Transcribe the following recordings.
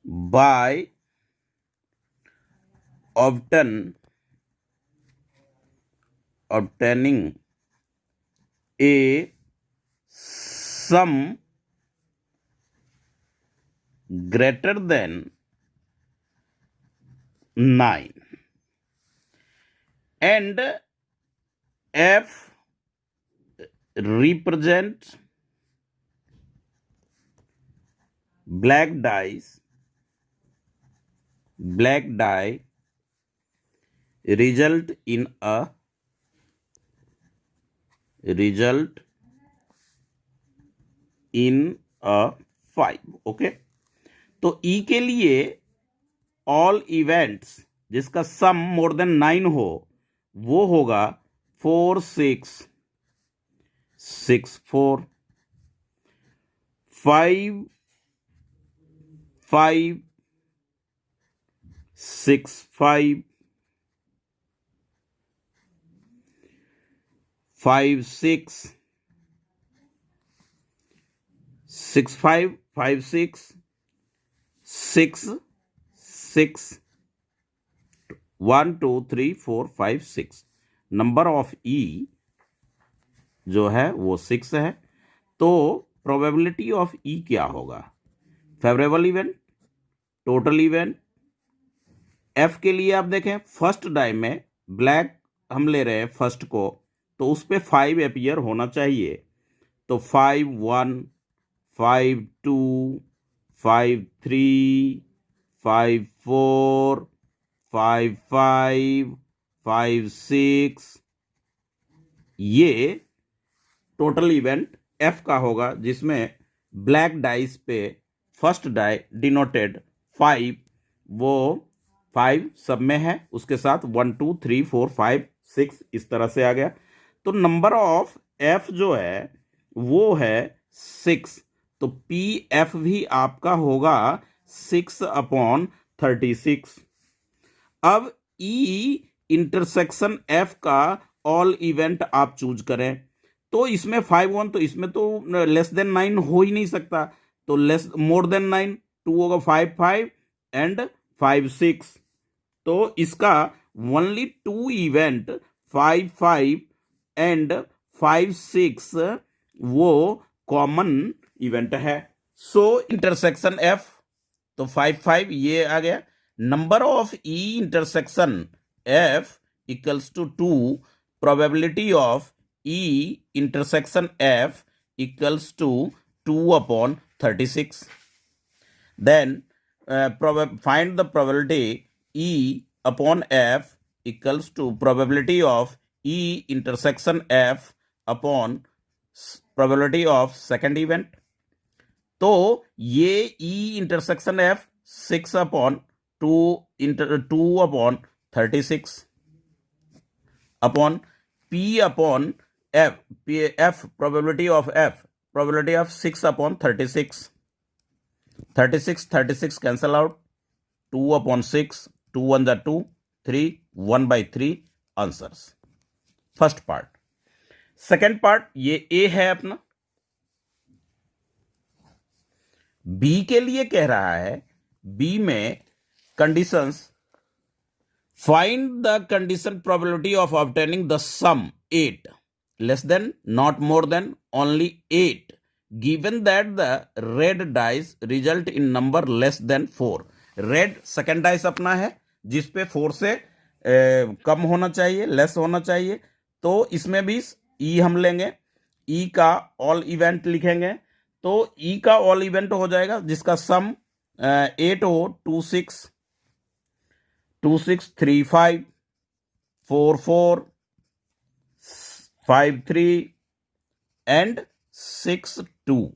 by obtaining a sum greater than 9 and f represents black die result in a 5. Okay, तो ई के लिए all events जिसका सम more than 9 हो वो होगा 4 6 6 4 5 5 6 5 5 6 6 5 5 6 6 6 1 2 3 4 5 6 नंबर ऑफ ई जो है वो 6 है। तो प्रोबेबिलिटी ऑफ ई क्या होगा? Favourable event, total event. F के लिए आप देखें फर्स्ट डाई में ब्लैक हम ले रहे हैं फर्स्ट को, तो उस पर 5 अपीयर होना चाहिए। तो 5 1 5 2 5 3 5 4 5 5 5 6 ये टोटल इवेंट एफ का होगा, जिसमें ब्लैक डाइस पे फर्स्ट डाई डिनोटेड 5 वो 5 सब में है, उसके साथ 1 2 3 4 5 6 इस तरह से आ गया। तो नंबर ऑफ एफ जो है वो है 6। तो पी एफ भी आपका होगा 6/36। अब ई इंटरसेक्शन एफ का ऑल इवेंट आप चूज करें, तो इसमें 5 1 तो इसमें तो लेस देन 9 हो ही नहीं सकता, तो लेस मोर देन 9 2 होगा 5 5 एंड 5 6। तो इसका ओनली 2 इवेंट 5 5 एंड 5 6 वो कॉमन इवेंट है। सो इंटरसेक्शन एफ, तो 5 5 ये आ गया। Number of E intersection F equals to 2, probability of E intersection F equals to 2/36। Then find the probability E upon F equals to probability of E intersection F upon probability of second event। तो ये E intersection F 6/2/36 upon P upon F, F probability of 6/36। 36 cancel out, 2/6, 2 1 are 2, 3 1/3 answers. First part. Second part ये ए है अपना। B के लिए कह रहा है, बी में conditions, find the condition probability of obtaining the sum 8 less than not more than only 8 given that the red dice result in number less than 4। Red second dice अपना है जिसपे 4 से कम होना चाहिए, लेस होना चाहिए। तो इसमें भी ई हम लेंगे, ई का ऑल इवेंट लिखेंगे। तो ई का ऑल इवेंट हो जाएगा जिसका सम 8 हो, 2 6 2 6 3 5 4 4 5 3 एंड 6 2।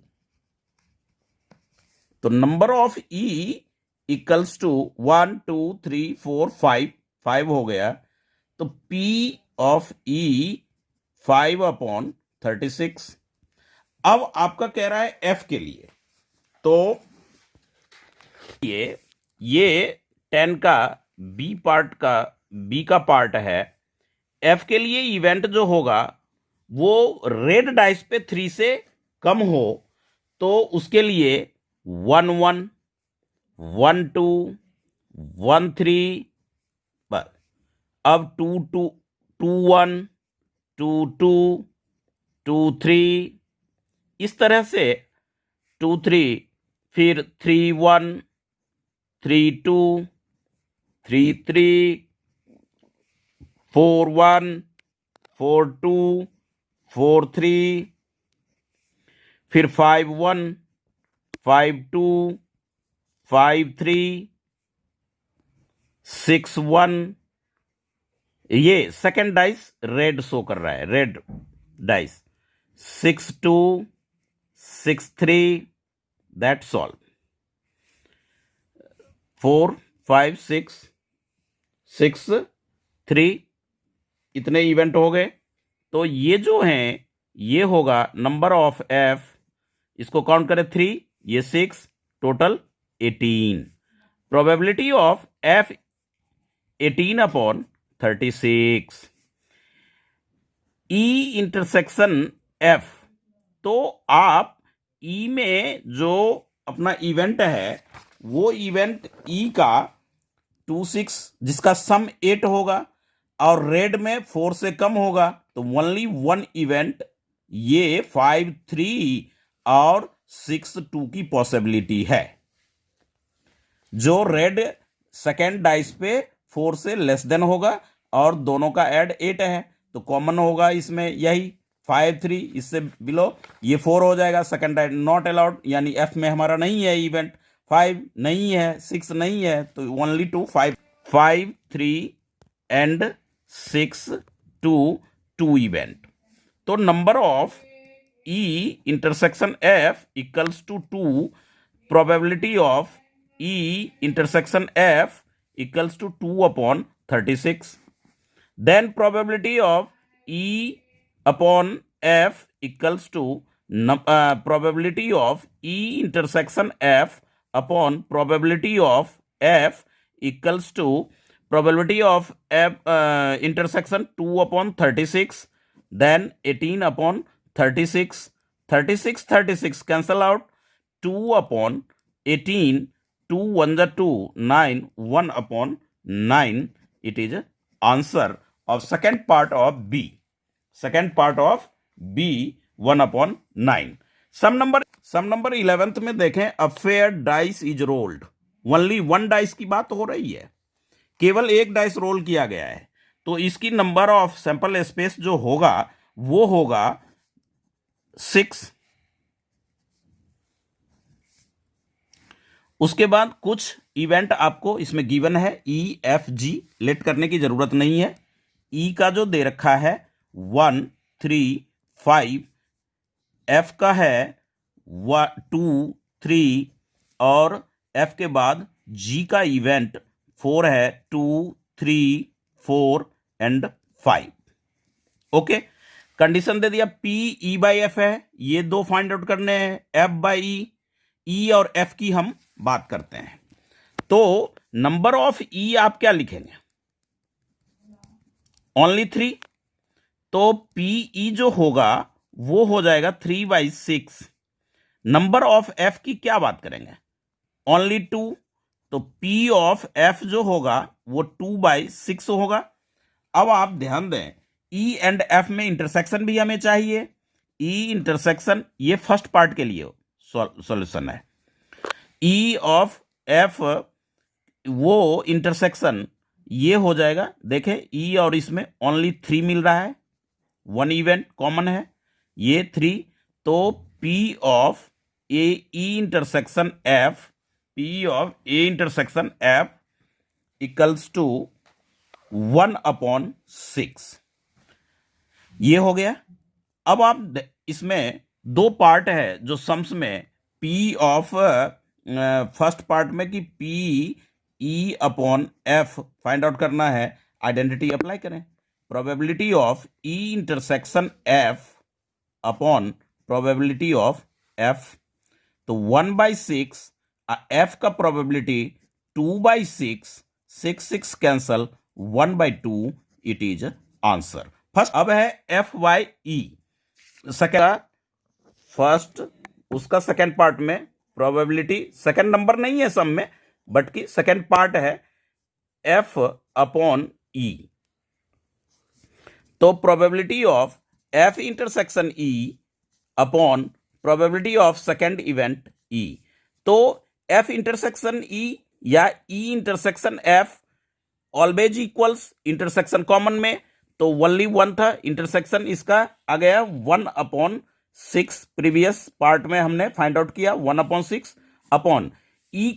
तो number of E equals to 1 2 3 4 5 हो गया। तो पी ऑफ ई 5/36। अब आपका कह रहा है एफ के लिए, तो ये 10 का बी का पार्ट है। एफ के लिए इवेंट जो होगा वो रेड डाइस पे 3 से कम हो, तो उसके लिए 1 1 1 2 1 3, अब 2 2 2 1 2 2 2 3, इस तरह से 2 3, फिर 3 1 3 2 3 3, 4 1 4 2 4 3, फिर 5 1 5 2 5 3 6 1। ये सेकंड डाइस रेड शो कर रहा है, रेड डाइस। 6 2 6 3, that's all. 4 5 6 6 3, इतने इवेंट हो गए। तो ये जो हैं ये होगा नंबर ऑफ एफ, इसको काउंट करें 3, ये 6, total 18। Probability of F 18 upon 36। E intersection F, तो आप ई में जो अपना इवेंट है वो इवेंट ई का 2 6, जिसका सम 8 होगा, और रेड में 4 से कम होगा, तो ओनली वन इवेंट ये 5 3 और 6 2 की पॉसिबिलिटी है। जो रेड सेकेंड डाइस पे 4 से लेस देन होगा और दोनों का ऐड 8 है, तो कॉमन होगा इसमें यही 5 3, इससे बिलो ये 4 हो जाएगा। सेकेंड डाइस नॉट अलाउड, यानी एफ में हमारा नहीं है इवेंट, 5 नहीं है, 6 नहीं है, तो ओनली 2 5 5 3 एंड 6 2 2 इवेंट। तो number of E intersection F equals to 2, probability of E intersection F equals to 2 upon 36. Then probability of E upon F equals to probability of E intersection F upon probability of F equals to probability of F intersection 2 upon 36. Then 18 upon 36. 36 cancel out. 2 upon 18, 2 1 the 2, 9, 1 upon 9. It is answer of second part of B. Second part of B, 1 upon 9. Sum number 11th में देखें, a fair dice is rolled. Only one dice की बात हो रही है, केवल एक dice role किया गया है, तो इसकी नंबर ऑफ सैंपल स्पेस जो होगा वो होगा 6। उसके बाद कुछ इवेंट आपको इसमें गिवन है, ई एफ जी, लेट करने की जरूरत नहीं है। ई का जो दे रखा है 1 3 5, एफ का है 2 3, और एफ के बाद जी का इवेंट 4 है, 2 3 4 एंड 5। ओके, कंडीशन दे दिया पी ई बाई एफ है, ये दो फाइंड आउट करने हैं, एफ बाई ई और एफ की हम बात करते हैं। तो नंबर ऑफ ई आप क्या लिखेंगे, ओनली 3, तो पीई जो होगा वो हो जाएगा 3/6। नंबर ऑफ एफ की क्या बात करेंगे, ओनली 2, तो पी ऑफ एफ जो होगा वो 2/6 होगा। अब आप ध्यान दें, ई एंड एफ में इंटरसेक्शन भी हमें चाहिए। ई इंटरसेक्शन ये फर्स्ट पार्ट के लिए सॉल्यूशन है। ई ऑफ एफ वो इंटरसेक्शन ये हो जाएगा, देखें ई और इसमें ओनली 3 मिल रहा है, वन इवेंट कॉमन है ये 3, तो P of A E intersection F, P of A intersection F equals to 1/6, ये हो गया। अब आप इसमें दो पार्ट है जो सम्स में, पी ऑफ फर्स्ट पार्ट में कि P E upon F find out करना है, आइडेंटिटी अप्लाई करें, probability of E intersection F upon probability of F, तो 1/6, एफ का probability 2/6, 6 cancel, 1/2, it is answer. First अब है एफ वाई ई, सेकेंड फर्स्ट उसका सेकेंड पार्ट में प्रोबेबिलिटी, सेकेंड नंबर नहीं है सम में, बट की सेकेंड पार्ट है एफ अपॉन ई। तो probability of F intersection E upon probability of second event E. तो एफ इंटरसेक्शन ई या ई intersection F always equals intersection common में, तो ओनली वन था, इंटरसेक्शन इसका आ गया 1/6। प्रीवियस पार्ट में हमने फाइंड आउट किया 1/6 अपॉन ई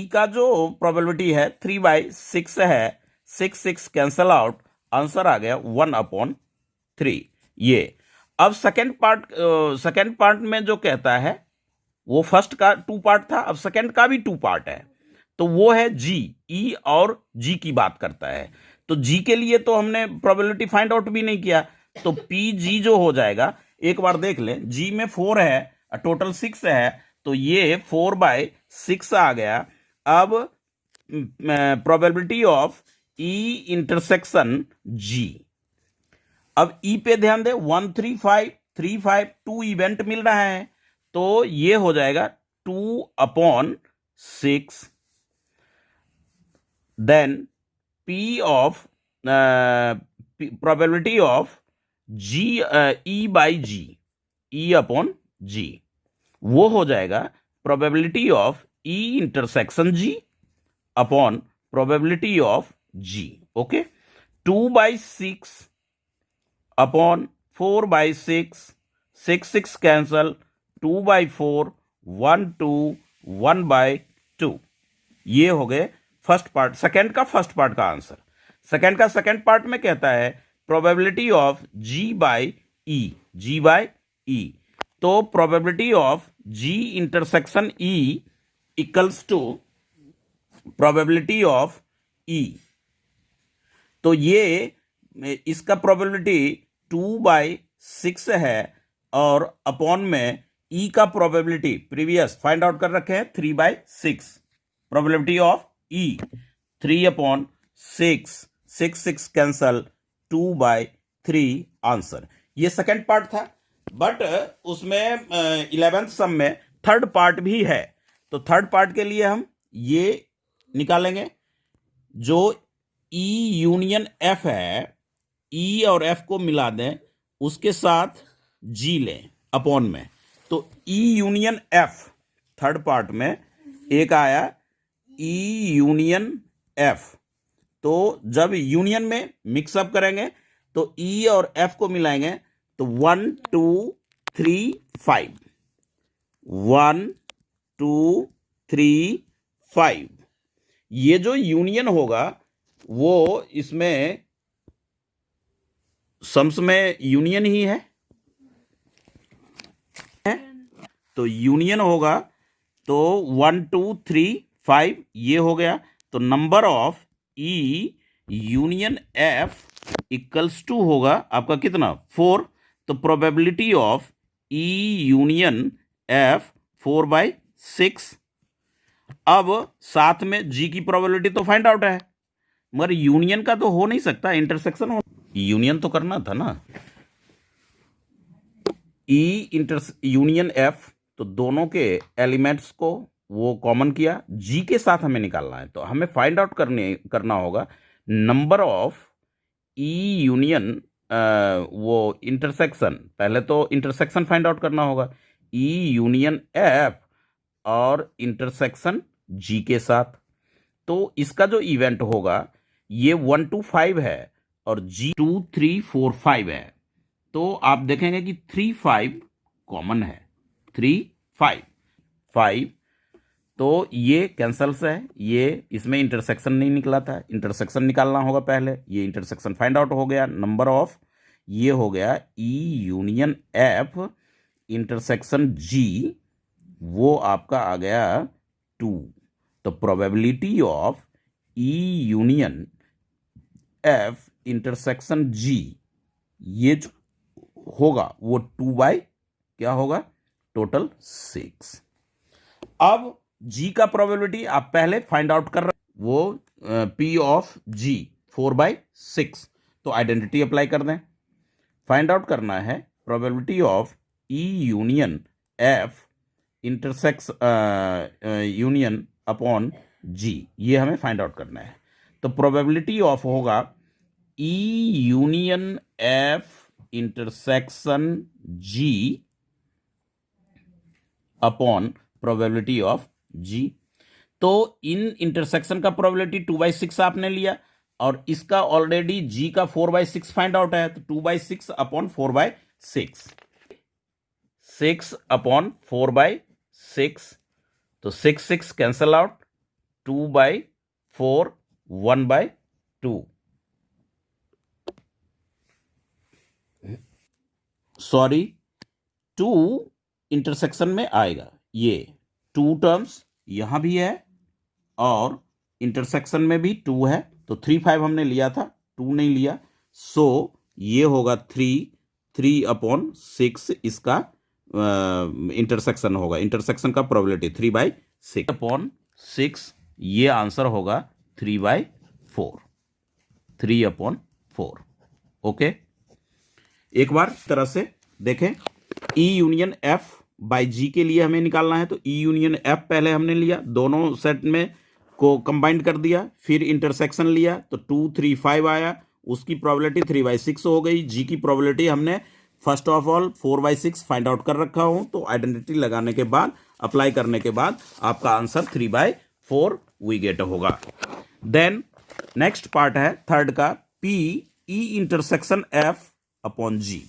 का जो प्रोबेबिलिटी है 3/6 है, 6 कैंसल आउट, आंसर आ गया 1/3। ये अब सेकेंड पार्ट में जो कहता है वो फर्स्ट का 2 पार्ट था, अब सेकेंड का भी 2 पार्ट है, तो वो है जी, ई और जी की बात करता है। तो जी के लिए तो हमने प्रोबेबिलिटी फाइंड आउट भी नहीं किया, तो पी जी जो हो जाएगा, एक बार देख लें, जी में 4 है, टोटल 6 है, तो ये 4/6 आ गया। अब प्रोबेबिलिटी ऑफ ई इंटरसेक्शन जी, अब ई पे ध्यान दें, 1 3 5 3 5 2 इवेंट मिल रहा है, तो ये हो जाएगा 2/6। Then P of probability of G, E by G, E upon G, वो हो जाएगा probability of E intersection G upon probability of G. Okay, 2/6 upon 4/6, 6 cancel, 2/4, 1 2, 1/2। ये हो गए फर्स्ट पार्ट, सेकेंड का फर्स्ट पार्ट का आंसर। सेकेंड का second part में कहता है probability of G by E, G by E. तो probability of G intersection E equals to probability of ई। तो ये इसका प्रोबेबिलिटी 2/6 है, और अपॉन में ई का प्रोबेबिलिटी प्रीवियस फाइंड आउट कर रखे हैं 3/6। Probability of E 3/6, 6 cancel, 2/3 answer. ये सेकेंड पार्ट था, बट उसमें 11th सम में थर्ड पार्ट भी है, तो थर्ड पार्ट के लिए हम ये निकालेंगे, जो ई यूनियन एफ है, ई और एफ को मिला दें, उसके साथ जी लें अपॉन में, तो ई यूनियन एफ थर्ड पार्ट में एक आया ई यूनियन एफ। तो जब यूनियन में मिक्सअप करेंगे तो ई और एफ को मिलाएंगे, तो 1 2 3 5, 1 2 3 5। ये जो यूनियन होगा वो इसमें सम्स में यूनियन ही है, तो यूनियन होगा, तो 1 2 3 5 ये हो गया। तो number of E union F equals to होगा आपका कितना, 4। तो probability of E union F 4/6। अब साथ में जी की प्रोबेबिलिटी तो फाइंड आउट है, मगर यूनियन का तो हो नहीं सकता, इंटरसेक्शन हो, यूनियन तो करना था ना। ई यूनियन एफ, तो दोनों के एलिमेंट्स को वो कॉमन किया, जी के साथ हमें निकालना है, तो हमें फाइंड आउट करना होगा नंबर ऑफ ई यूनियन वो इंटरसेक्शन। पहले तो इंटरसेक्शन फाइंड आउट करना होगा, ई यूनियन एफ और इंटरसेक्शन जी के साथ। तो इसका जो इवेंट होगा ये 1 2 5 है और जी 2 3 4 5 है, तो आप देखेंगे कि 3 5 कॉमन है, 3 5 5, तो ये कैंसल्स है, ये इसमें इंटरसेक्शन नहीं निकला था, इंटरसेक्शन निकालना होगा पहले, ये इंटरसेक्शन फाइंड आउट हो गया। नंबर ऑफ ये हो गया E union F intersection G, वो आपका आ गया 2। तो probability of E union F intersection G ये जो होगा वो 2 क्या होगा, टोटल 6। अब जी का प्रोबेबिलिटी आप पहले फाइंड आउट कर रहे, वो पी ऑफ जी 4/6, तो आइडेंटिटी अप्लाई कर दें। फाइंड आउट करना है probability of E union F intersection union upon G, ये हमें फाइंड आउट करना है। तो प्रोबेबिलिटी ऑफ होगा E union F intersection G upon probability of G. तो इन इंटरसेक्शन का प्रोबेबिलिटी 2/6 आपने लिया और इसका ऑलरेडी जी का 4/6 फाइंड आउट है, तो 2/6 अपॉन 4/6, 6 अपॉन 4/6, तो 6 कैंसल आउट, 2/4, 1/2, सॉरी 2 इंटरसेक्शन में आएगा, ये 2 टर्म्स यहां भी है और इंटरसेक्शन में भी 2 है, तो 3 5 हमने लिया था, 2 नहीं लिया, सो ये होगा 3 अपॉन 6 इसका इंटरसेक्शन होगा, इंटरसेक्शन का प्रोबेबिलिटी 3/6 अपॉन 6, ये आंसर होगा 3/4, 3 अपॉन 4। ओके, एक बार तरह से देखें, ई यूनियन एफ बाई जी के लिए हमें निकालना है, तो ई यूनियन एफ पहले हमने लिया, दोनों सेट में को कंबाइंड कर दिया, फिर इंटरसेक्शन लिया तो 2 3 5 आया, उसकी प्रोबेबिलिटी 3/6 हो गई। जी की प्रोबेबिलिटी हमने first of all 4/6 find out कर रखा हूं, तो आइडेंटिटी लगाने के बाद, अप्लाई करने के बाद आपका आंसर 3/4 वी गेट होगा। देन नेक्स्ट पार्ट है थर्ड का, P E intersection F upon G.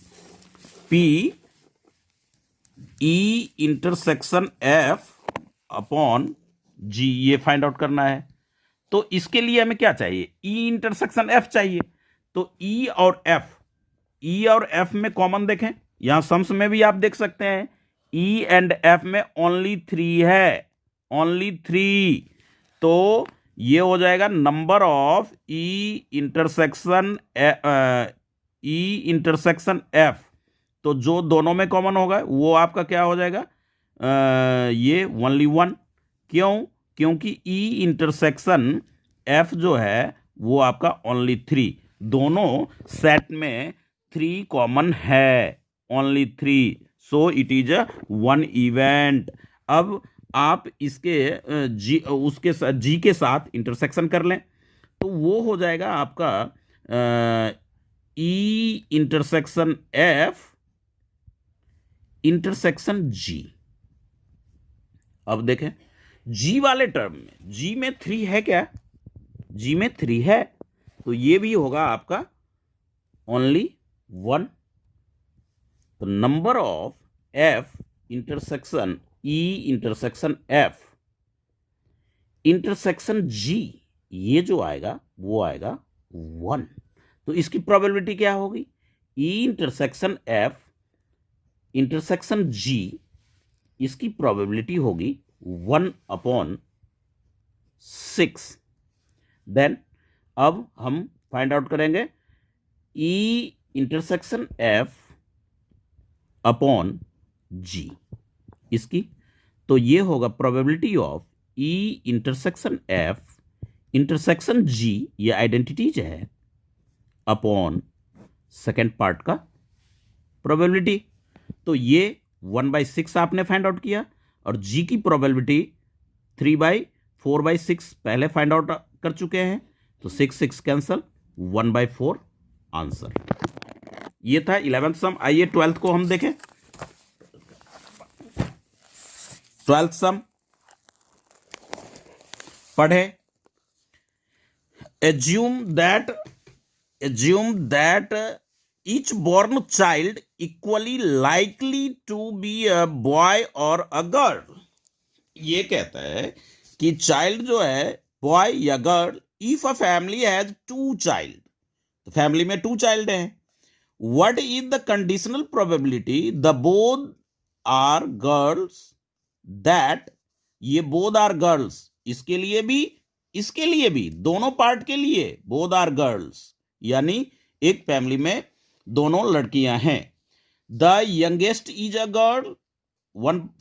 P E intersection F upon G, ये फाइंड आउट करना है। तो इसके लिए हमें क्या चाहिए, ई इंटरसेक्शन एफ चाहिए। तो ई और एफ में कॉमन देखें, यहां सम्स में भी आप देख सकते हैं, ई एंड एफ में ओनली 3 है, ओनली 3, तो ये हो जाएगा number of E intersection F. तो जो दोनों में कॉमन होगा वो आपका क्या हो जाएगा, ये ओनली 1। क्यों? क्योंकि ई इंटरसेक्शन एफ जो है वो आपका ओनली 3, दोनों सेट में 3 कॉमन है, only 3, so it is a 1 event. अब आप इसके जी के साथ इंटरसेक्शन कर लें, तो वो हो जाएगा आपका ई इंटरसेक्शन एफ इंटरसेक्शन जी। अब देखें, जी वाले टर्म में, जी में 3 है क्या, जी में 3 है, तो ये भी होगा आपका ओनली 1। तो number of F intersection E intersection F intersection G, ये जो आएगा वो आएगा 1। तो इसकी प्रोबेबिलिटी क्या होगी, ई इंटरसेक्शन एफ इंटरसेक्शन जी, इसकी प्रोबेबिलिटी होगी 1/6। देन अब हम फाइंड आउट करेंगे E intersection F upon G इसकी, तो ये होगा probability of E intersection F intersection G, ये आइडेंटिटीज है, अपॉन सेकेंड पार्ट का प्रोबेबिलिटी। तो ये 1/6 आपने फाइंड आउट किया और जी की प्रोबेबिलिटी 3/4/6 पहले फाइंड आउट कर चुके हैं, तो 6 कैंसल, 1/4 आंसर। ये था 11th सम। आइए 12th को हम देखें। 12th सम पढ़े, assume that each born child equally likely to be a boy or a girl। ये कहता है कि चाइल्ड जो है बॉय या girl, if a family has 2 child, तो फैमिली में 2 चाइल्ड हैं, what is the conditional probability the both are girls, that ये बोथ आर गर्ल्स, इसके लिए भी दोनों पार्ट के लिए बोथ आर गर्ल्स, यानी एक फैमिली में दोनों लड़कियां हैं। The youngest is a girl,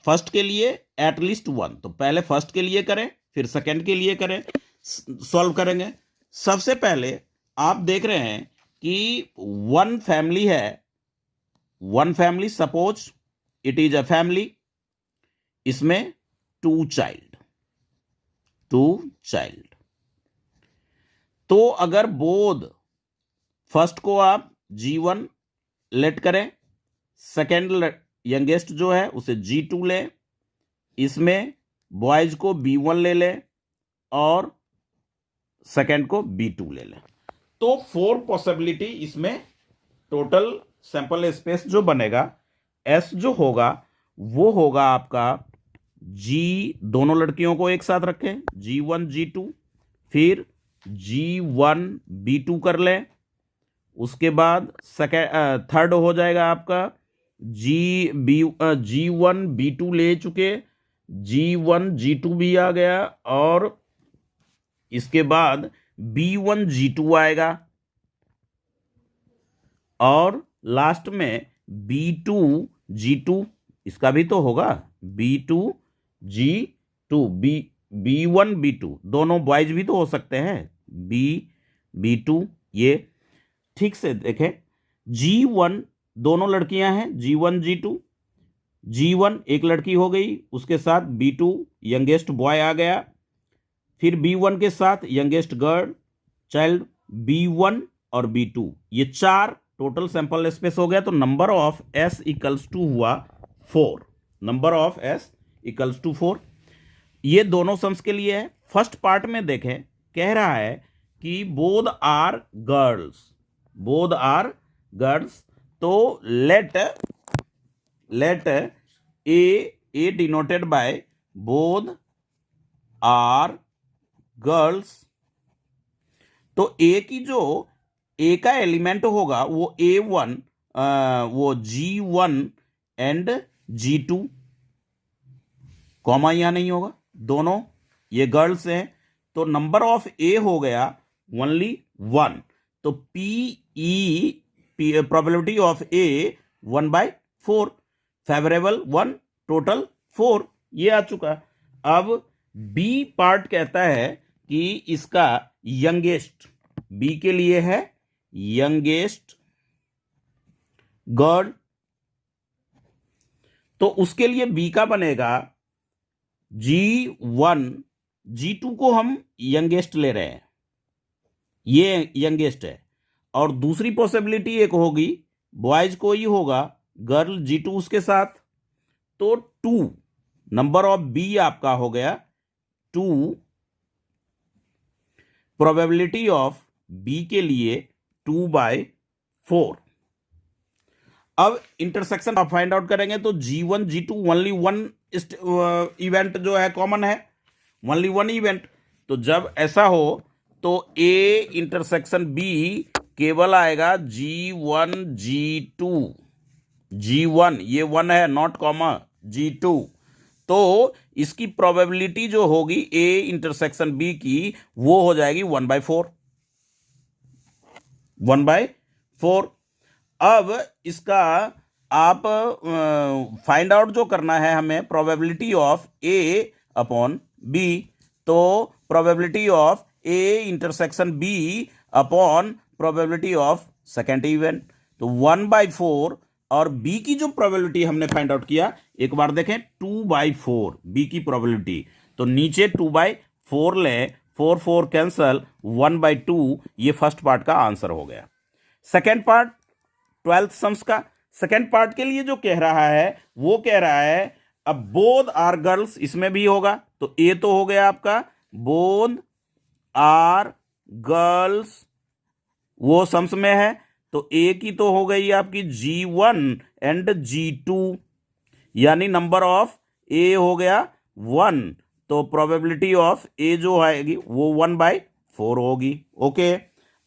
first के लिए एटलीस्ट 1, तो पहले फर्स्ट के लिए करें फिर सेकंड के लिए करें, सॉल्व करेंगे। सबसे पहले आप देख रहे हैं कि 1 फैमिली है, 1 family, suppose it is a family, इसमें 2 चाइल्ड, 2 चाइल्ड। तो अगर बोध फर्स्ट को आप G1 लेट करें, सेकेंड यंगेस्ट जो है उसे G2 लें, इसमें बॉयज को B1 ले लें और सेकेंड को B2 ले लें, तो 4 पॉसिबिलिटी इसमें टोटल सैंपल स्पेस जो बनेगा S जो होगा वो होगा आपका G, दोनों लड़कियों को एक साथ रखें G1 G2, फिर G1 B2 कर लें, उसके बाद थर्ड हो जाएगा आपका G1 B2 ले चुके, G1 G2 भी आ गया और इसके बाद B1 G2 आएगा और लास्ट में B2 G2, इसका भी तो होगा B2 G2, B1 B2, दोनों बॉयज भी तो हो सकते हैं B2। ये ठीक से देखें, G1 दोनों लड़कियां हैं G1 G2, G1 एक लड़की हो गई, उसके साथ B2 यंगेस्ट बॉय आ गया, फिर B1 के साथ यंगेस्ट गर्ल चाइल्ड B1 और B2, ये 4 टोटल सैंपल स्पेस हो गया। तो number of S equals to हुआ 4, number of S equals to 4। ये दोनों सम्स के लिए है। फर्स्ट पार्ट में देखें, कह रहा है कि both are girls, both are girls, तो let A denoted by both are girls. तो ए की जो ए का एलिमेंट होगा वो A1, वो G1 एंड G2, कॉमा यहां नहीं होगा, दोनों ये गर्ल्स हैं, तो नंबर ऑफ ए हो गया ओनली 1। तो probability of A 1/4, favourable 1, total 4, ये आ चुका। अब बी पार्ट कहता है कि इसका यंगेस्ट, बी के लिए है यंगेस्ट गर्ल, तो उसके लिए बी का बनेगा G1, G2 को हम यंगेस्ट ले रहे हैं, ये यंगेस्ट है, और दूसरी पॉसिबिलिटी एक होगी बॉयज को ही होगा, गर्ल G2 उसके साथ, तो 2, नंबर ऑफ बी आपका हो गया 2, प्रोबेबिलिटी ऑफ बी के लिए 2/4। अब इंटरसेक्शन आप फाइंड आउट करेंगे तो G1 G2 ओनली 1 इवेंट जो है कॉमन है, ओनली 1 इवेंट। तो जब ऐसा हो तो A इंटरसेक्शन B केवल आएगा G1 G2, G1 ये 1 है नॉट कॉमा G2, तो इसकी प्रोबेबिलिटी जो होगी A इंटरसेक्शन B की वो हो जाएगी 1/4, 1/4। अब इसका आप फाइंड आउट जो करना है हमें probability of A upon B, तो probability of A intersection B upon probability of second event, तो 1/4, और B की जो प्रोबेबिलिटी हमने फाइंड आउट किया एक बार देखें 2/4 B की प्रोबेबिलिटी, तो नीचे 2/4 लें, 4 4 कैंसल, 1/2, ये फर्स्ट पार्ट का आंसर हो गया। सेकेंड पार्ट 12th सम्स का सेकेंड पार्ट के लिए जो कह रहा है वो कह रहा है अब बोथ आर गर्ल्स, इसमें भी होगा, तो ए तो हो गया आपका बोथ आर गर्ल्स, वो सम्स में है, तो ए की तो हो गई आपकी G1 एंड G2, यानी नंबर ऑफ ए हो गया 1, तो प्रोबेबिलिटी ऑफ ए जो आएगी वो 1/4 होगी। ओके,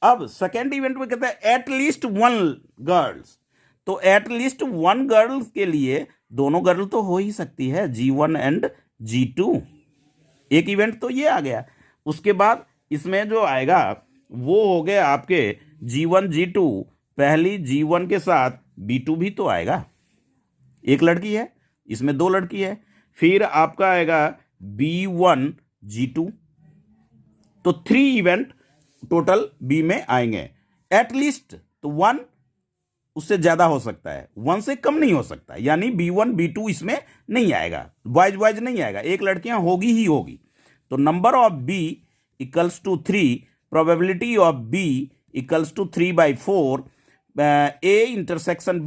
अब सेकेंड इवेंट में कहते हैं एट लीस्ट 1 गर्ल्स, तो एट लीस्ट 1 गर्ल्स के लिए दोनों गर्ल तो हो ही सकती है G1 एंड G2, एक इवेंट तो ये आ गया। उसके बाद इसमें जो आएगा वो हो गए आपके G1 G2, पहली G1 के साथ B2 भी तो आएगा, एक लड़की है इसमें 2 लड़की है, फिर आपका आएगा B1 G2, तो 3 इवेंट टोटल बी में आएंगे। एटलीस्ट तो 1, उससे ज्यादा हो सकता है, 1 से कम नहीं हो सकता, यानी B1 B2 इसमें नहीं आएगा, बॉयज नहीं आएगा, एक लड़कियां होगी ही होगी। तो number of B equals to 3, probability of B equals to 3/4, A intersection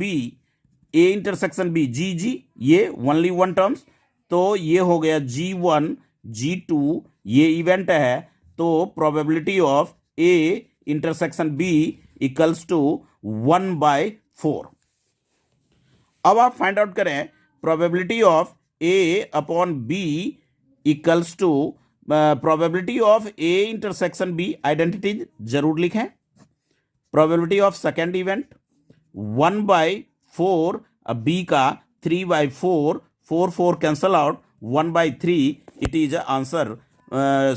B G G, ये ओनली वन टर्म्स, तो ये हो गया G1 G2, ये इवेंट है, तो probability of A intersection B equals to 1/4। अब आप फाइंड आउट करें probability of A upon B equals to probability of A intersection B, identities जरूर लिखें। Probability of second event 1/4, B का 3/4, 4 cancel out, 1/3, it is answer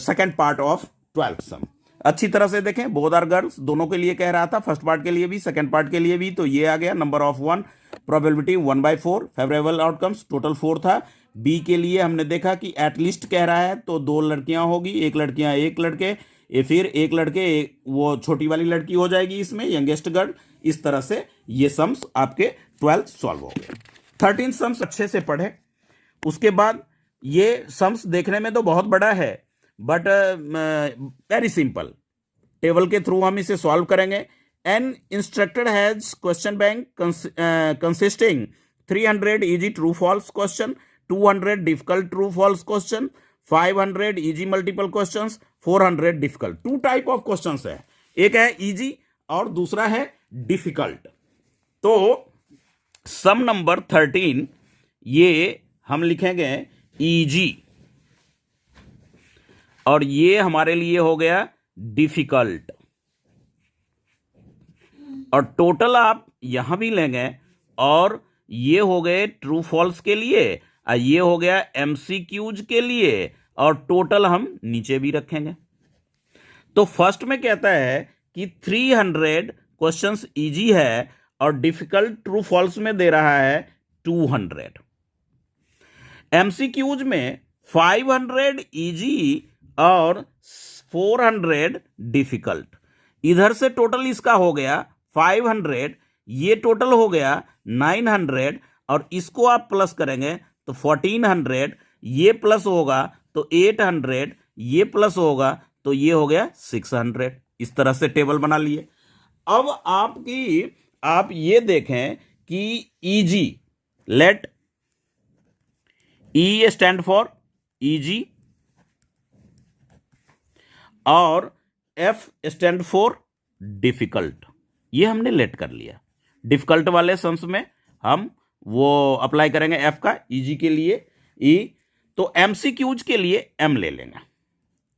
second part of 12th sum. अच्छी तरह से देखें, बोथ आर गर्ल्स, दोनों के लिए कह रहा था, फर्स्ट पार्ट के लिए भी सेकंड पार्ट के लिए भी। तो ये आ गया number of 1, probability 1/4, favourable outcomes total 4 था। बी के लिए हमने देखा कि एटलीस्ट कह रहा है, तो 2 लड़कियां होगी, एक लड़कियां एक लड़के, ये फिर एक लड़के वो छोटी वाली लड़की हो जाएगी इसमें, यंगेस्ट गर्ल। इस तरह से ये सम्स आपके 12 सॉल्व हो गए। 13 सम्स अच्छे से पढ़े। उसके बाद ये सम्स देखने में तो बहुत बड़ा है, बट वेरी सिंपल, टेबल के थ्रू हम इसे सॉल्व करेंगे। An instructor has question bank consisting 300 easy true false question, 200 difficult true false question, 500 easy multiple questions, 400 difficult. 2 type of questions है, एक है इजी और दूसरा है डिफिकल्ट। तो सम नंबर 13 ये हम लिखेंगे इजी, और ये हमारे लिए हो गया डिफिकल्ट, और टोटल आप यहां भी लेंगे, और ये हो गए ट्रू फॉल्स के लिए, और ये हो गया एमसीक्यूज के लिए, और टोटल हम नीचे भी रखेंगे। तो फर्स्ट में कहता है कि 300 क्वेश्चंस इजी है, और डिफिकल्ट ट्रू फॉल्स में दे रहा है 200। एमसीक्यूज में 500 इजी और 400 डिफिकल्ट। इधर से टोटल इसका हो गया 500, ये टोटल हो गया 900, और इसको आप प्लस करेंगे तो 1400, ये प्लस होगा तो 800, ये प्लस होगा तो ये हो गया 600। इस तरह से टेबल बना लिए। अब आप ये देखें कि easy, let E stand for easy और एफ स्टैंड फॉर डिफिकल्ट, ये हमने लेट कर लिया। डिफिकल्ट वाले सम्स में हम वो अप्लाई करेंगे एफ का, इजी के लिए ई। तो एमसीक्यूज के लिए एम ले लेंगे।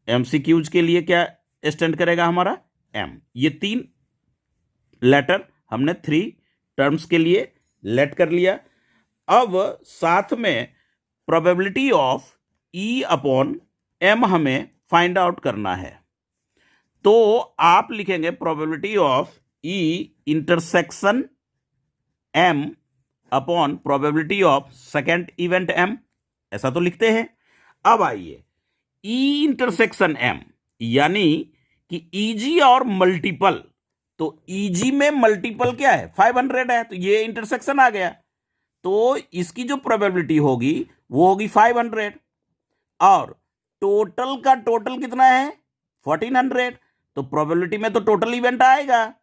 एमसीक्यूज के लिए क्या स्टैंड करेगा हमारा एम। ये 3 लेटर हमने 3 टर्म्स के लिए लेट कर लिया। अब साथ में probability of E upon M हमें फाइंड आउट करना है। तो आप लिखेंगे probability of E intersection M upon probability of second event M, ऐसा तो लिखते हैं। अब आइए ई इंटरसेक्शन एम, यानी कि ईजी और मल्टीपल। तो ईजी में मल्टीपल क्या है 500 है, तो ये इंटरसेक्शन आ गया, तो इसकी जो प्रोबेबिलिटी होगी वो होगी 500, और टोटल का टोटल कितना है 1400, तो प्रोबेबिलिटी में तो टोटल इवेंट आएगा।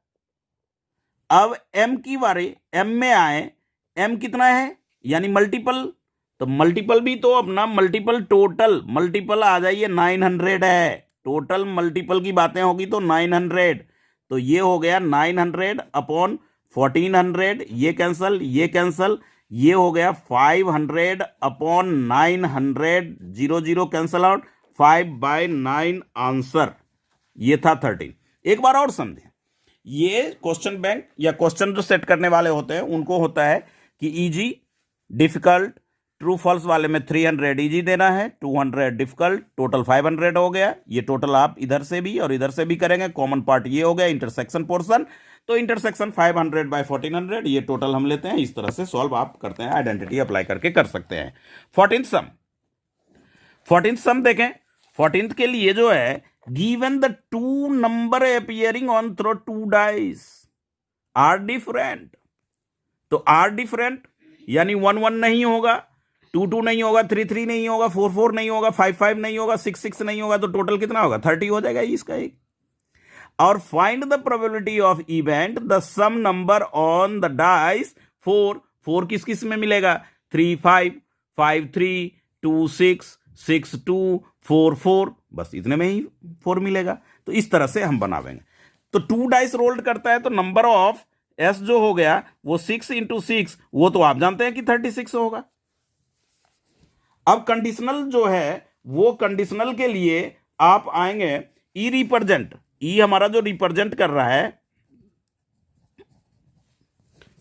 अब एम की बारी, एम में आए, एम कितना है यानी मल्टीपल, तो मल्टीपल भी तो अपना मल्टीपल टोटल मल्टीपल आ जाइए 900 है, टोटल मल्टीपल की बातें होगी तो 900, तो ये हो गया 900 अपॉन 1400, ये कैंसल ये कैंसल, ये हो गया 500 अपॉन 900, 0 कैंसल आउट, 5/9 आंसर। ये था 13। एक बार और समझें, ये क्वेश्चन बैंक या क्वेश्चन जो सेट करने वाले होते हैं उनको होता है कि इजी डिफिकल्ट ट्रू फॉल्स वाले में 300 इजी देना है, 200 डिफिकल्ट, टोटल 500 हो गया। ये टोटल आप इधर से भी और इधर से भी करेंगे, कॉमन पार्ट ये हो गया इंटरसेक्शन पोर्शन, तो इंटरसेक्शन 500/1400, ये टोटल हम लेते हैं। इस तरह से सॉल्व आप करते हैं, आइडेंटिटी अप्लाई करके कर सकते हैं। 14th सम देखें। 14th के लिए जो है, given the 2 number appearing on throw 2 dice are different, तो आर डिफरेंट यानी 1 1 नहीं होगा, 2 नहीं होगा, 3 नहीं होगा, 4 नहीं होगा, 5 नहीं होगा, 6 नहीं होगा, तो टोटल कितना होगा? 30 हो जाएगा इसका एक। और find the probability of event the sum number on the dice 4 किस किस में मिलेगा? 3 5 5 3 2 6 6 2 4 4, बस इतने में ही 4 मिलेगा। तो इस तरह से हम बनावेंगे। तो 2 डाइस रोल्ड करता है तो नंबर ऑफ एस जो हो गया वो 6 इंटू 6, वो तो आप जानते हैं कि 36 होगा। अब कंडीशनल जो है वो कंडीशनल के लिए आप आएंगे ई रिप्रेजेंट, ई हमारा जो रिप्रेजेंट कर रहा है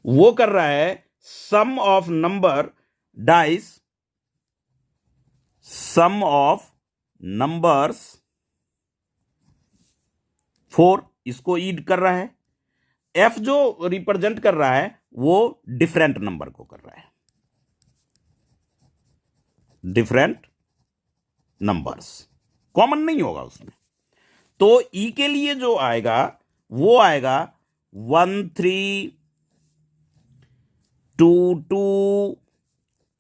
वो कर रहा है sum of number dice, sum of numbers 4, इसको ई कर रहा है। एफ जो रिप्रेजेंट कर रहा है वो डिफरेंट नंबर को कर रहा है, डिफरेंट नंबर्स, कॉमन नहीं होगा उसमें। तो ई के लिए जो आएगा वो आएगा 1 3 2 2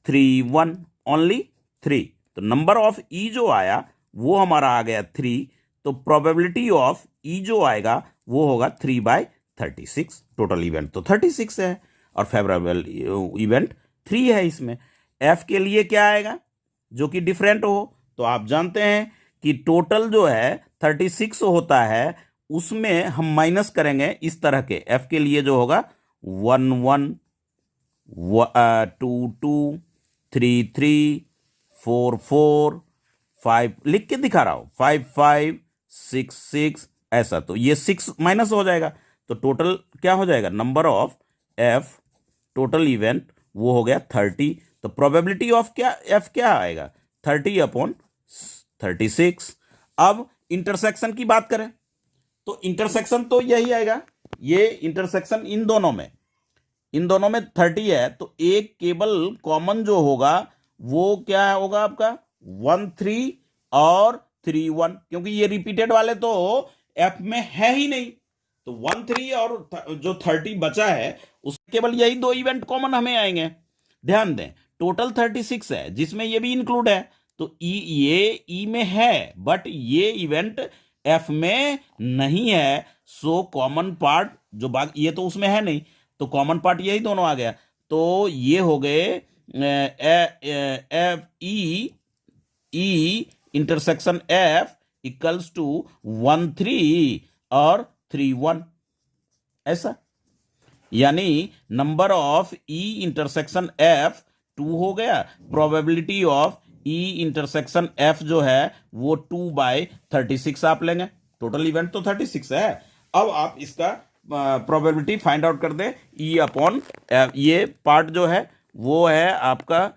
3 1, ओनली 3। तो नंबर ऑफ ई जो आया वो हमारा आ गया 3, तो प्रोबेबिलिटी ऑफ ई जो आएगा वो होगा 3/36। टोटल इवेंट तो 36 है और फेवरेबल इवेंट 3 है इसमें। एफ के लिए क्या आएगा जो कि डिफरेंट हो? तो आप जानते हैं कि टोटल जो है 36 होता है, उसमें हम माइनस करेंगे इस तरह के। एफ के लिए जो होगा 1 1 2 2 3 3 4 4 5, लिख के दिखा रहा हूं, 5 5 6 6, ऐसा। तो ये 6 माइनस हो जाएगा, तो टोटल क्या हो जाएगा? Number of F total event वो हो गया 30। तो प्रोबेबिलिटी ऑफ क्या एफ क्या आएगा? 30/36। अब इंटरसेक्शन की बात करें तो इंटरसेक्शन तो यही आएगा, ये इंटरसेक्शन इन दोनों में 30 है, तो एक केवल कॉमन जो होगा वो क्या होगा आपका? 1 3 और 3 1, क्योंकि ये रिपीटेड वाले तो एफ में है ही नहीं। तो 1 3 और जो 30 बचा है उस केवल यही 2 इवेंट कॉमन हमें आएंगे। ध्यान दें टोटल 36 है जिसमें ये भी इंक्लूड है, तो ये ई में है बट ये इवेंट एफ में नहीं है। सो कॉमन पार्ट जो बाग ये तो उसमें है नहीं, तो कॉमन पार्ट यही दोनों आ गया। तो ये हो गए F E intersection F equals to 1 3 और 3 1, ऐसा। यानी number of E intersection F 2 हो गया, probability of E intersection F जो है वो 2/36 आप लेंगे। टोटल इवेंट तो 36 है। अब आप इसका प्रोबेबिलिटी फाइंड आउट कर दें, ई अपॉन ये पार्ट जो है वो है आपका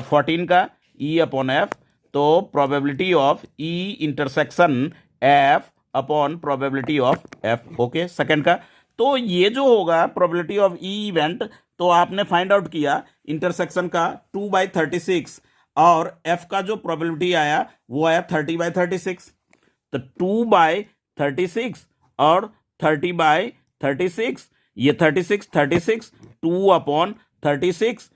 14 का ई अपॉन एफ, तो probability of E intersection F upon probability of F. Okay, second का तो ये जो होगा प्रोबेबिलिटी ऑफ ई इवेंट, तो आपने फाइंड आउट किया इंटरसेक्शन का 2/36 और एफ का जो प्रोबेबिलिटी आया वो आया 30/36। तो 2/36 और 30/36, ये 36 36 2 अपॉन 36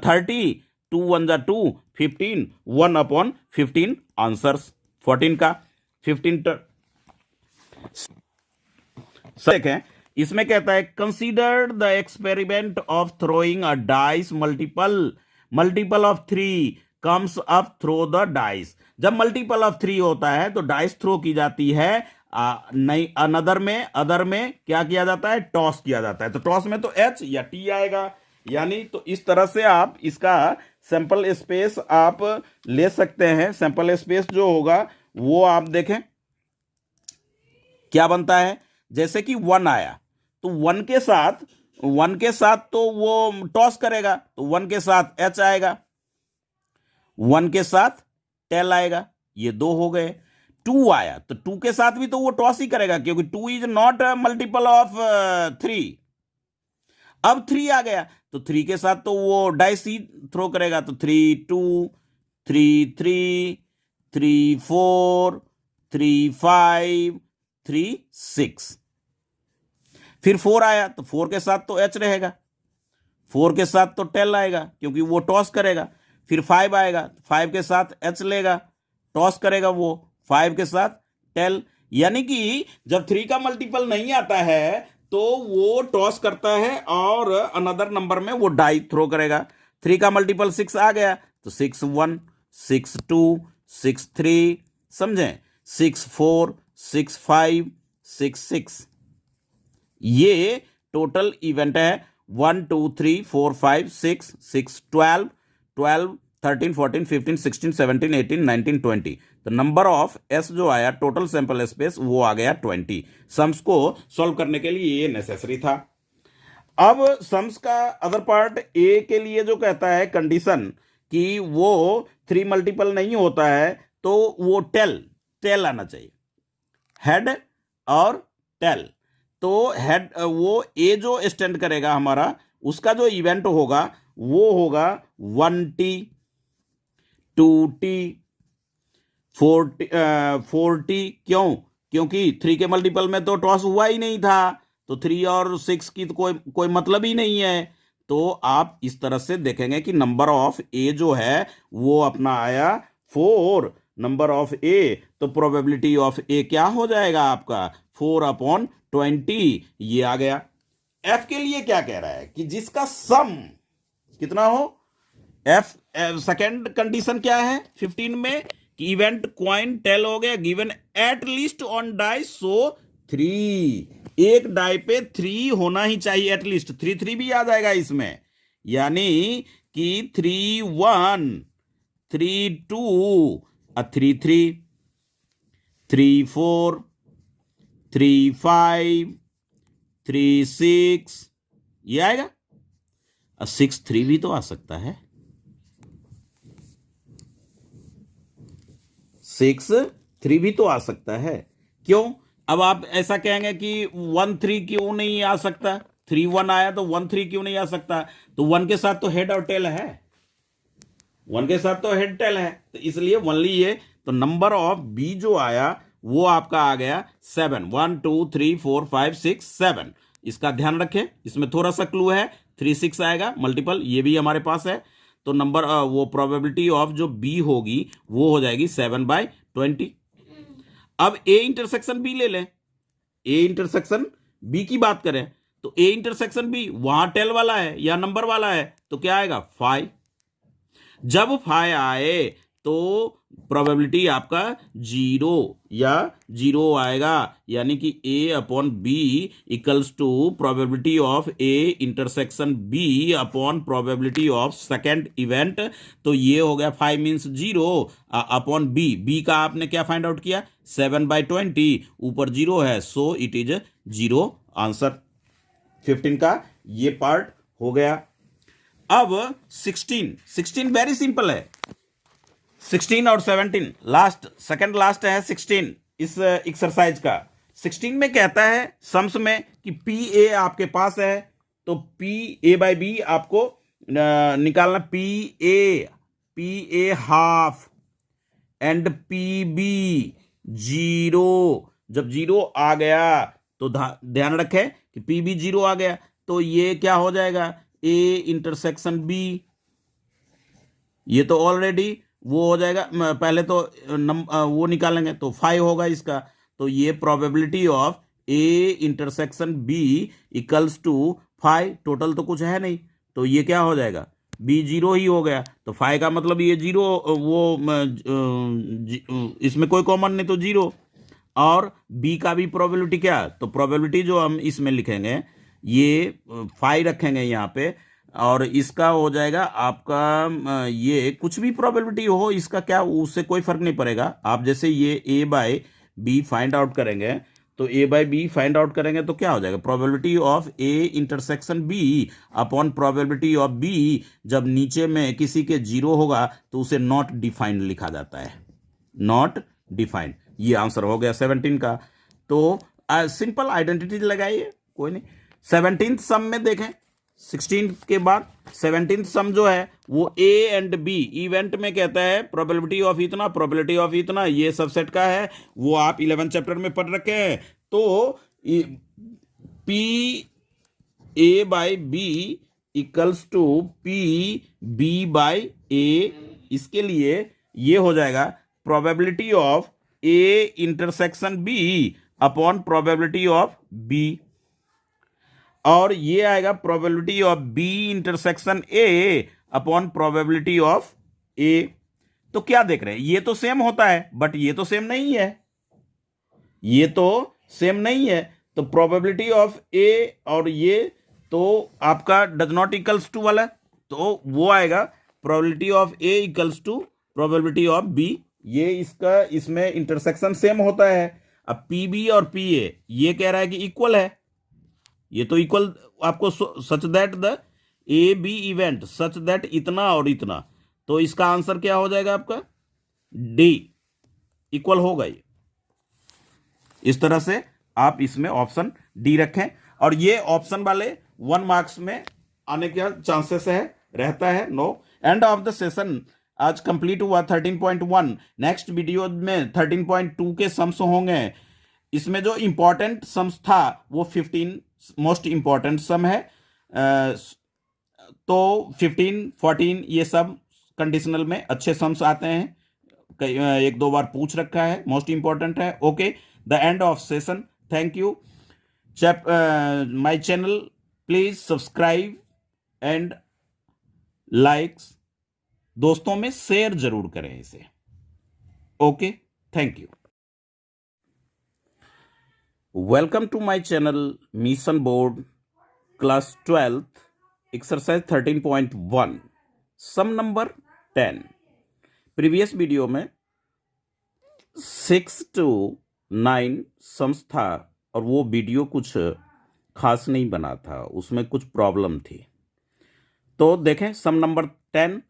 30 2 1 जा 2 15 1 अपॉन 15 आंसर्स 14 का 15 देखें इसमें कहता है consider the experiment of throwing a dice multiple of 3 comes up throw the dice. जब मल्टीपल ऑफ 3 होता है तो डाइस थ्रो की जाती है, नहीं अदर में क्या किया जाता है? टॉस किया जाता है। तो टॉस में तो एच या टी आएगा, यानी तो इस तरह से आप इसका सैंपल स्पेस आप ले सकते हैं। सैंपल स्पेस जो होगा वो आप देखें क्या बनता है। जैसे कि 1 आया तो 1 के साथ तो वो टॉस करेगा, तो 1 के साथ एच आएगा, 1 के साथ टेल आएगा, ये 2 हो गए। 2 आया तो 2 के साथ भी तो वो टॉस ही करेगा क्योंकि 2 इज नॉट मल्टीपल ऑफ 3। अब 3 आ गया तो 3 के साथ तो वो डाइस ही थ्रो करेगा, तो 3 2 3 3 3 4 3 5 3 6। फिर 4 आया तो 4 के साथ तो एच रहेगा, 4 के साथ तो टेल आएगा क्योंकि वो टॉस करेगा। फिर 5 आएगा, 5 के साथ h लेगा, टॉस करेगा वो 5 के साथ टेल, यानी कि जब 3 का मल्टीपल नहीं आता है तो वो टॉस करता है और अनदर नंबर में वो डाई थ्रो करेगा। 3 का मल्टीपल 6 आ गया तो 6 1, 6 2, 6 3, समझें, 6 4, 6 5, 6 6। ये टोटल इवेंट है 1 2 3 4 5 6 6 12 12 13 14 15 16 17 18 19 20। तो नंबर ऑफ एस जो आया टोटल सैंपल स्पेस वो आ गया 20। सम्स को सॉल्व करने के लिए ये नेसेसरी था। अब सम्स का अदर पार्ट ए के लिए जो कहता है कंडीशन कि वो 3 मल्टीपल नहीं होता है तो वो टेल आना चाहिए, हेड और टेल। तो हेड वो ए जो स्टैंड करेगा हमारा, उसका जो इवेंट होगा वो होगा 1T 2T 4T। क्यों? क्योंकि 3 के मल्टीपल में तो टॉस हुआ ही नहीं था, तो 3 और 6 की तो कोई मतलब ही नहीं है। तो आप इस तरह से देखेंगे कि नंबर ऑफ ए जो है वो अपना आया 4, नंबर ऑफ ए, तो प्रोबेबिलिटी ऑफ ए क्या हो जाएगा आपका 4/20, ये आ गया। एफ के लिए क्या कह रहा है कि जिसका सम कितना हो, एफ सेकेंड कंडीशन क्या है 15 में कि इवेंट क्वाइन टेल हो गया given at least on die so 3, एक डाई पे 3 होना ही चाहिए एटलीस्ट, 3 3 भी आ जाएगा इसमें, यानी कि 3 1, 3 2, 3 3, 3 4, 3 5, 3 6, ये आएगा। 6 3 भी तो आ सकता है, 6 3 भी तो आ सकता है। क्यों? अब आप ऐसा कहेंगे कि 1 3 क्यों नहीं आ सकता, 3 1 आया तो 1 3 क्यों नहीं आ सकता? तो 1 के साथ तो हेड और टेल है, 1 के साथ तो हेड टेल है, तो इसलिए ओनली ये। तो नंबर ऑफ बी जो आया वो आपका आ गया 7, 1 2 3 4 5 6 7। इसका ध्यान रखें, इसमें थोड़ा सा क्लू है, 3 6 आएगा मल्टीपल, ये भी हमारे पास है। तो नंबर वो प्रोबेबिलिटी ऑफ जो बी होगी वो हो जाएगी 7/20। अब ए इंटरसेक्शन बी ले लें, ए इंटरसेक्शन बी की बात करें तो ए इंटरसेक्शन बी वहां टेल वाला है या नंबर वाला है, तो क्या आएगा 5। जब 5 आए तो प्रोबेबिलिटी आपका 0 या 0 आएगा, यानी कि A/B equals to probability of A intersection B upon probability of second event. तो ये हो गया 5 मीन्स 0 अपॉन B का आपने क्या फाइंड आउट किया 7/20, ऊपर 0 है, सो इट इज 0 आंसर। 15 का ये पार्ट हो गया। अब 16 वेरी सिंपल है, 16 और 17 लास्ट, सेकंड लास्ट है 16 इस एक्सरसाइज का। 16 में कहता है सम्स में कि पी ए आपके पास है, तो पी ए बाई बी आपको निकालना, P A half and P B 0। जब 0 आ गया तो ध्यान रखें कि पी बी 0 आ गया, तो ये क्या हो जाएगा ए इंटरसेक्शन बी, ये तो ऑलरेडी वो हो जाएगा। पहले तो वो निकालेंगे तो 5 होगा इसका, तो ये probability of A intersection B equals to 5, total तो कुछ है नहीं, तो ये क्या हो जाएगा बी 0 ही हो गया, तो 5 का मतलब ये 0, वो इसमें कोई कॉमन नहीं तो 0। और बी का भी प्रोबेबिलिटी क्या, तो प्रोबेबिलिटी जो हम इसमें लिखेंगे ये 5 रखेंगे यहाँ पे, और इसका हो जाएगा आपका ये कुछ भी प्रोबेबिलिटी हो इसका क्या, उससे कोई फर्क नहीं पड़ेगा। आप जैसे ये A by B find out करेंगे, तो A by B find out करेंगे तो क्या हो जाएगा probability of A intersection B upon probability of B. जब नीचे में किसी के 0 होगा तो उसे नॉट डिफाइंड लिखा जाता है, नॉट डिफाइंड। ये आंसर हो गया 17 का। तो सिंपल आइडेंटिटी लगाइए, कोई नहीं। 17th सम में देखें, 16 के बाद 17th सम जो है वो ए एंड बी इवेंट में कहता है प्रोबेबिलिटी ऑफ इतना, प्रोबेबिलिटी ऑफ इतना, ये सबसेट का है, वो आप 11 चैप्टर में पढ़ रखे हैं। तो P A by B equals to P B by A, इसके लिए ये हो जाएगा probability of A intersection B upon probability of B, और ये आएगा probability of B intersection A upon probability of A. तो क्या देख रहे हैं, ये तो सेम होता है बट ये तो सेम नहीं है, ये तो सेम नहीं है, तो प्रोबेबिलिटी ऑफ ए और ये तो आपका डज नॉट इक्वल्स टू वाला, तो वो आएगा probability of A equals to probability of B. ये इसका इसमें इंटरसेक्शन सेम होता है। अब पी बी और पी ए ये कह रहा है कि इक्वल है, ये तो इक्वल आपको such that the A B event such that इतना और इतना, तो इसका आंसर क्या हो जाएगा आपका डी, इक्वल होगा ये। इस तरह से आप इसमें ऑप्शन डी रखें, और ये ऑप्शन वाले 1 मार्क्स में आने का चांसेस है, रहता है। No, end of the session आज कंप्लीट हुआ 13.1। नेक्स्ट वीडियो में 13.2 के सम्स होंगे। इसमें जो इंपॉर्टेंट सम्स था वो 15 मोस्ट इंपॉर्टेंट सम है, तो 15 14 ये सब कंडीशनल में अच्छे सम्स आते हैं, एक दो बार पूछ रखा है, मोस्ट इंपॉर्टेंट है। Okay, the end of session, thank you. My channel please subscribe and likes, दोस्तों में शेयर जरूर करें इसे। ओके, थैंक यू। Welcome to my channel mission board class 12th exercise 13.1 sum number 10। Previous video में 6 to 9 सम्स था और वो वीडियो कुछ खास नहीं बना था, उसमें कुछ प्रॉब्लम थी। तो देखें sum number 10,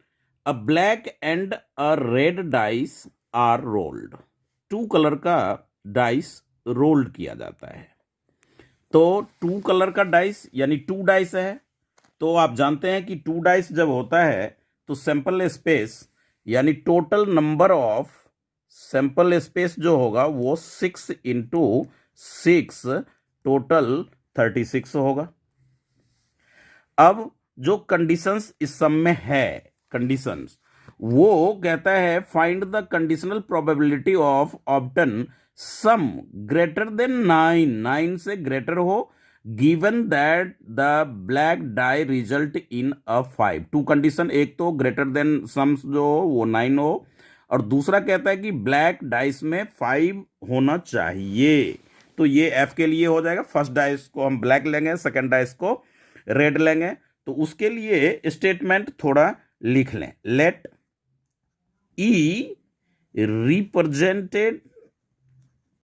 a black and a red dice are rolled. 2 colour का डाइस रोल्ड किया जाता है। तो 2 कलर का डाइस यानी 2 डाइस है, तो आप जानते हैं कि 2 डाइस जब होता है तो सैंपल स्पेस यानी total number of sample space जो होगा वो 6 इंटू 6 टोटल 36 होगा। अब जो कंडीशंस इस सम में है, कंडीशंस वो कहता है find the conditional probability of obtain sum greater than 9 से ग्रेटर हो, given that the black die result in a 5। 2 condition, एक तो ग्रेटर देन सम्स जो वो 9 हो, और दूसरा कहता है कि ब्लैक डाइस में 5 होना चाहिए। तो ये एफ के लिए हो जाएगा। फर्स्ट डाइस को हम ब्लैक लेंगे, सेकंड डाइस को रेड लेंगे। तो उसके लिए स्टेटमेंट थोड़ा लिख लें। लेट ई रिप्रेजेंटेड